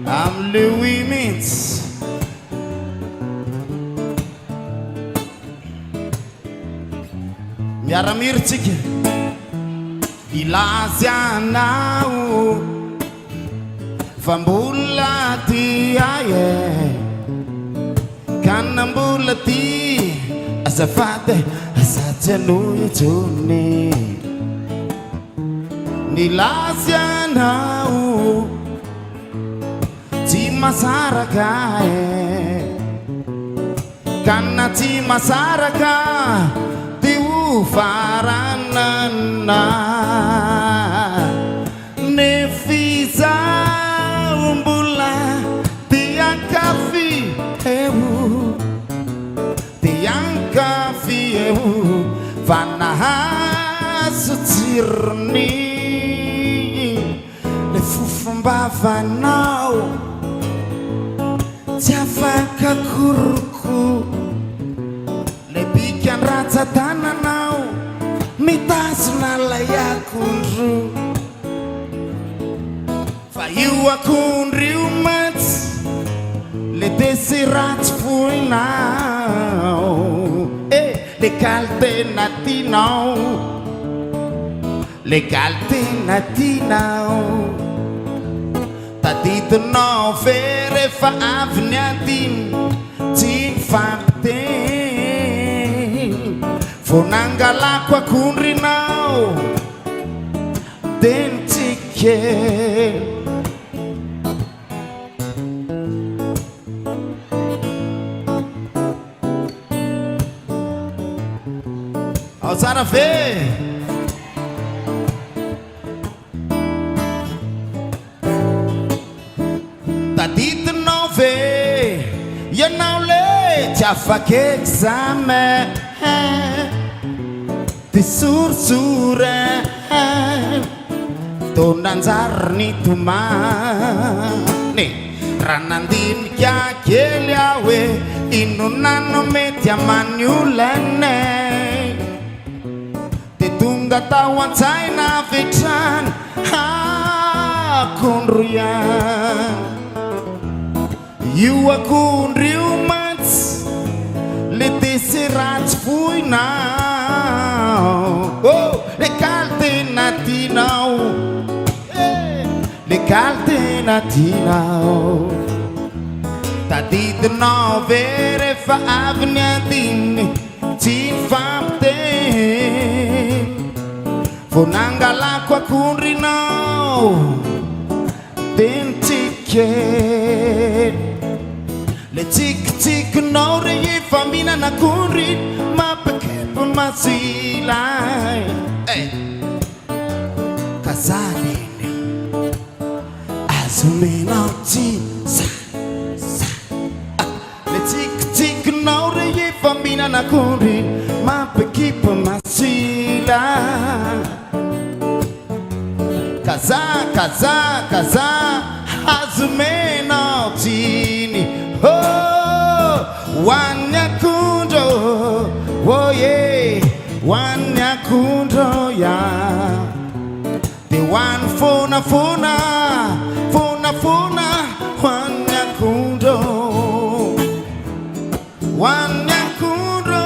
I'm Louis Mintz. Miaramirtsika ilazy anao fa mbola ty aye kana mbola ty azafady azatsy anao itsony nilazy anao tsy masaraka kana tsy masaraka faranana nefiza umbula tiankafi vanahazo tsirony le fofombavanao tsy afaka koroko le bikanratsatananao mitazona lay akondro fa io akondro io matsy le desiratsy foinao le kaltena tinao le kaltena tinao tadidinao very fa avy ny adiny tsy mifampiteny vonangalako akondrinao dentsike ao tsara ve tadidinao ve ianao le tsy afaky examen ty sorsore tonanjariny tomany raha nandinika kely aho hoe inonano mety amany olane de tonga tao an-tsaina vetrany akondro iany io akondro io matsy le desiratsy foinao le kaltena tinao le kaltena tinao tadidinao very fa avy ny adiny tsy mifampiteny vonangalako akondrinao dentsike le tsikitsikinao re efa mihinana akondry mampakepo masilay kazaliny azomenao tsy le tsikitsikinao re efa mihinana akondry mampakepo masilay kaza azomenao tsiny hoan'ny akondro hoan'ny akondro ya de hoan'ny fonafona hoan'ny akondro hoan'ny akondro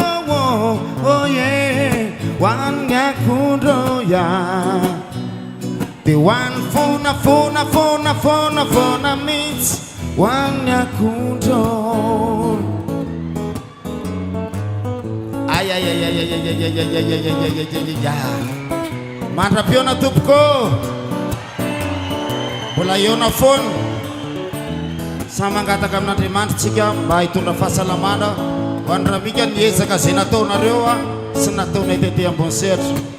hoan'ny akondro ya de hoan'ny fonafona mihitsy hoan'ny akondro mandra-piona tompoko mbola eona foana samy mangataka amin'Andriamanitra tsika mba hitondra fahasalamana ho an'ny raha mika niezaka zay nataonareo sy nataonay tety ambony sehatra